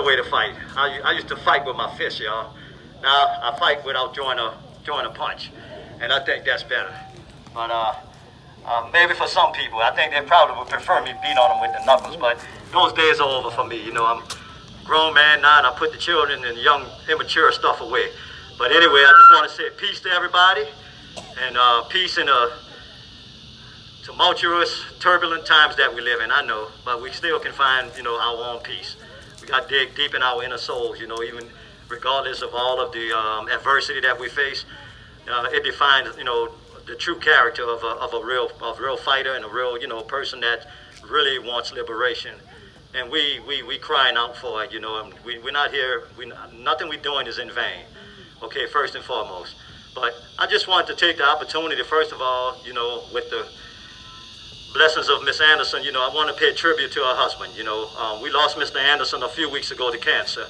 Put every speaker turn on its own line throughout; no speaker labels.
Way to fight. I used to fight with my fist, y'all. Now I fight without drawing a punch, and I think that's better. But maybe for some people, I think they probably would prefer me beat on them with the knuckles. But those days are over for me. You know, I'm a grown man now, and I put the children and young immature stuff away. But anyway, I just want to say peace to everybody, and peace in the tumultuous, turbulent times that we live in. I know, but we still can find, our own peace. We got to dig deep in our inner souls, even regardless of all of the adversity that we face. It defines, the true character of a real fighter and a real, person that really wants liberation. And we crying out for it, and we're not here, nothing we're doing is in vain, okay, first and foremost. But I just wanted to take the opportunity, first of all, with the blessings of Miss Anderson, I want to pay tribute to her husband. We lost Mr. Anderson a few weeks ago to cancer,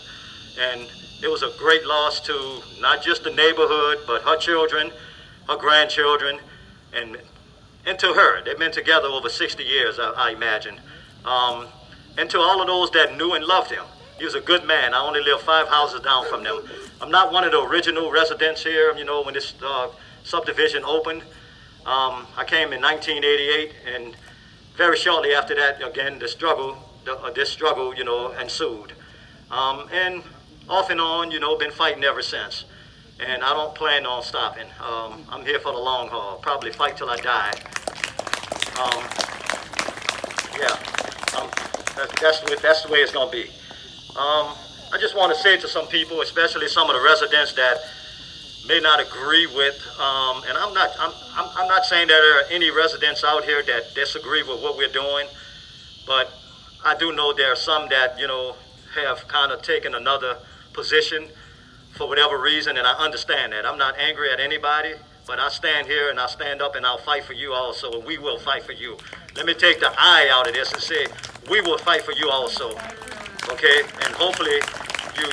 and it was a great loss to not just the neighborhood, but her children, her grandchildren, and to her. They've been together over 60 years, I imagine. And to all of those that knew and loved him. He was a good man. I only live 5 houses down from them. I'm not one of the original residents here, when this subdivision opened. I came in 1988, and very shortly after that, again, this struggle, ensued. And off and on, been fighting ever since. And I don't plan on stopping. I'm here for the long haul, probably fight till I die. That's the way it's gonna be. I just want to say to some people, especially some of the residents that may not agree with, and I'm not saying that there are any residents out here that disagree with what we're doing, but I do know there are some that have kind of taken another position for whatever reason, and I understand that. I'm not angry at anybody, but I stand here and I stand up and I'll fight for you also, and we will fight for you. Let me take the I out of this and say we will fight for you also, okay? And hopefully you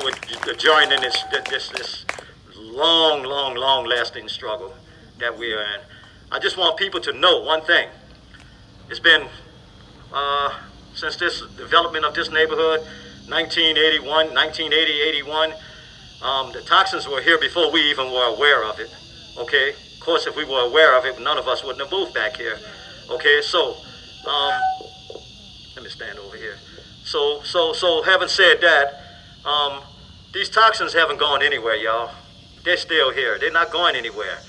would join in this long lasting struggle that we are in. I just want people to know one thing. It's been since this development of this neighborhood, 1980, 81, the toxins were here before we even were aware of it, okay? Of course, if we were aware of it, none of us wouldn't have moved back here, okay? So, let me stand over here. So having said that, these toxins haven't gone anywhere, y'all. They're still here. They're not going anywhere.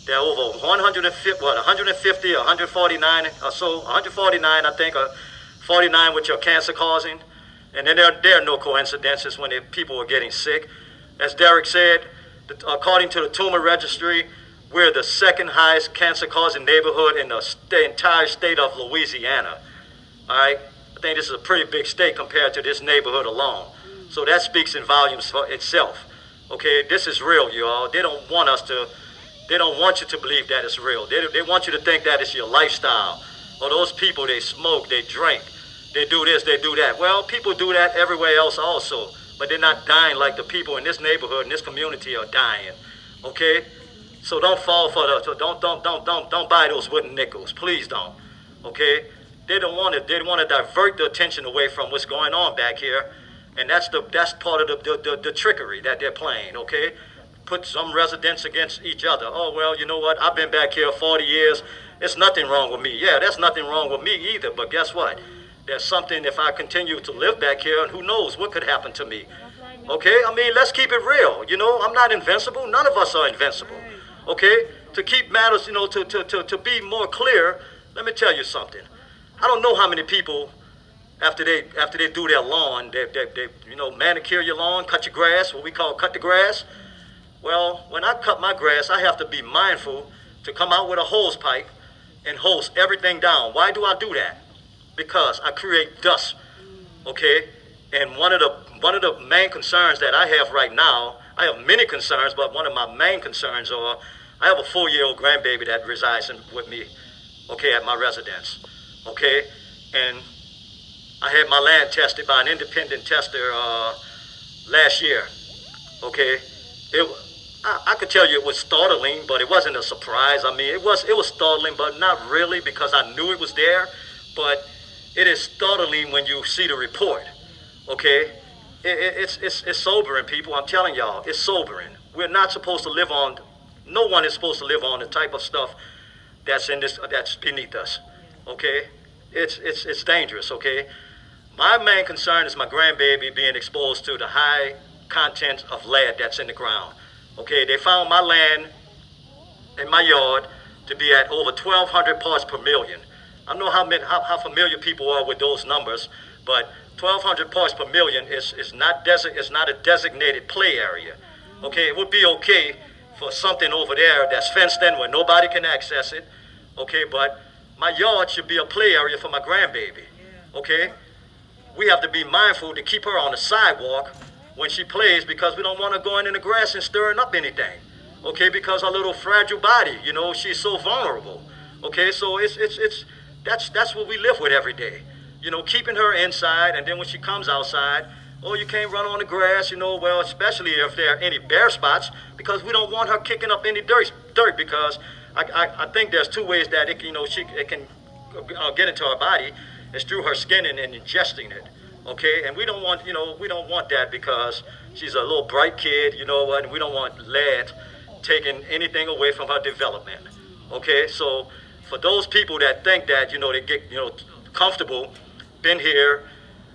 They're over 150, 149 or so, 149, I think, or 49 which are cancer causing. And then there are no coincidences when people are getting sick. As Derek said, according to the tumor registry, we're the second highest cancer causing neighborhood in the entire state of Louisiana. All right? I think this is a pretty big state compared to this neighborhood alone. So that speaks in volumes for itself. Okay, this is real, y'all. They don't want you to believe that it's real. They want you to think that it's your lifestyle. Or those people, they smoke, they drink, they do this, they do that. Well, people do that everywhere else also, but they're not dying like the people in this neighborhood, in this community are dying. Okay? So don't fall for don't buy those wooden nickels. Please don't. Okay? They want to divert the attention away from what's going on back here. And that's part of the trickery that they're playing, okay? Put some residents against each other. Oh, well, you know what? I've been back here 40 years. There's nothing wrong with me. Yeah, there's nothing wrong with me either. But guess what? There's something if I continue to live back here, and who knows what could happen to me. Okay? I mean, let's keep it real. I'm not invincible. None of us are invincible. Okay? To keep matters, to be more clear, let me tell you something. I don't know how many people after they do their lawn, they manicure your lawn, cut your grass, what we call cut the grass. Well, when I cut my grass, I have to be mindful to come out with a hose pipe and hose everything down. Why do I do that? Because I create dust, okay? And one of the main concerns that I have right now, I have many concerns, but one of my main concerns are I have a 4-year-old grandbaby that resides with me, okay, at my residence, okay? And I had my land tested by an independent tester last year. Okay, I could tell you it was startling, but it wasn't a surprise. I mean, it was startling, but not really because I knew it was there. But it is startling when you see the report. Okay, it's sobering, people. I'm telling y'all, it's sobering. We're not supposed to live on. No one is supposed to live on the type of stuff that's beneath us. Okay, it's dangerous. Okay, my main concern is my grandbaby being exposed to the high content of lead that's in the ground. Okay, they found my land in my yard to be at over 1,200 parts per million. I don't know how familiar people are with those numbers, but 1,200 parts per million is not a designated play area. Okay, it would be okay for something over there that's fenced in where nobody can access it. Okay, but my yard should be a play area for my grandbaby. Okay, we have to be mindful to keep her on the sidewalk when she plays because we don't want her going in the grass and stirring up anything. Okay, because her little fragile body, she's so vulnerable. Okay, so that's what we live with every day. Keeping her inside, and then when she comes outside, you can't run on the grass, well, especially if there are any bare spots, because we don't want her kicking up any dirt because I think there's two ways that it can get into her body. It's through her skin and ingesting it. Okay, and we don't want that because she's a little bright kid, and we don't want lead taking anything away from her development. Okay, so for those people that think that, they get, comfortable, been here,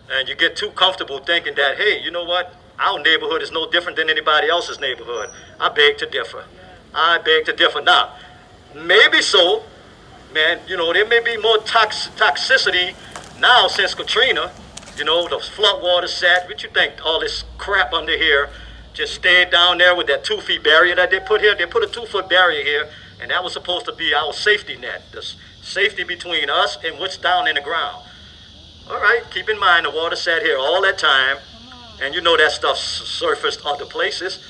and you get too comfortable thinking that, hey, you know what, our neighborhood is no different than anybody else's neighborhood. I beg to differ. Now, maybe so, man, there may be more toxicity now since Katrina, the flood water sat. What you think, all this crap under here just stayed down there with that 2 feet barrier that they put here? They put a 2-foot barrier here, and that was supposed to be our safety net, the safety between us and what's down in the ground. All right, keep in mind the water sat here all that time, and that stuff surfaced other places.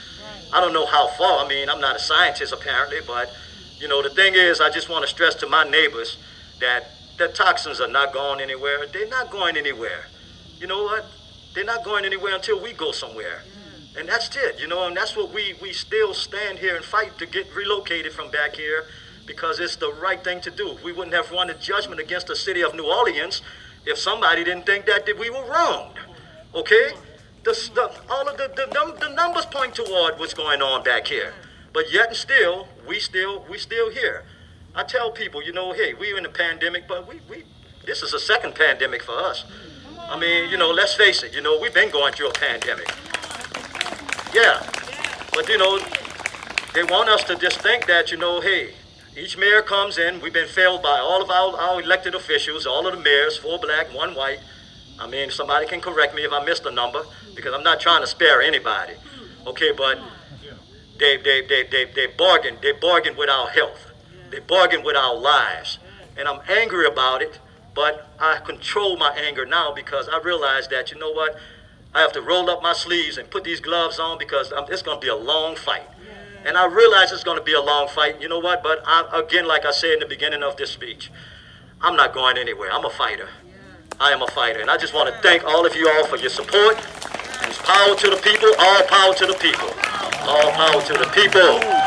I don't know how far. I mean, I'm not a scientist apparently, but the thing is, I just want to stress to my neighbors that the toxins are not going anywhere. They're not going anywhere. You know what? They're not going anywhere until we go somewhere. And that's it, and that's what we still stand here and fight to get relocated from back here because it's the right thing to do. We wouldn't have won a judgment against the city of New Orleans if somebody didn't think that we were wronged. Okay? All of the numbers point toward what's going on back here. But yet and still, we still here. I tell people, hey, we're in a pandemic, but this is a second pandemic for us. I mean, let's face it, we've been going through a pandemic. Yeah, but they want us to just think that, hey, each mayor comes in, we've been failed by all of our elected officials, all of the mayors, 4 black, 1 white. I mean, somebody can correct me if I missed a number, because I'm not trying to spare anybody. Okay, but they bargain with our health. They bargain with our lives. And I'm angry about it, but I control my anger now because I realize that, what? I have to roll up my sleeves and put these gloves on because it's going to be a long fight. And I realize it's going to be a long fight. You know what? But again, like I said in the beginning of this speech, I'm not going anywhere. I'm a fighter. I am a fighter. And I just want to thank all of you all for your support. And power to the people. All power to the people. All power to the people.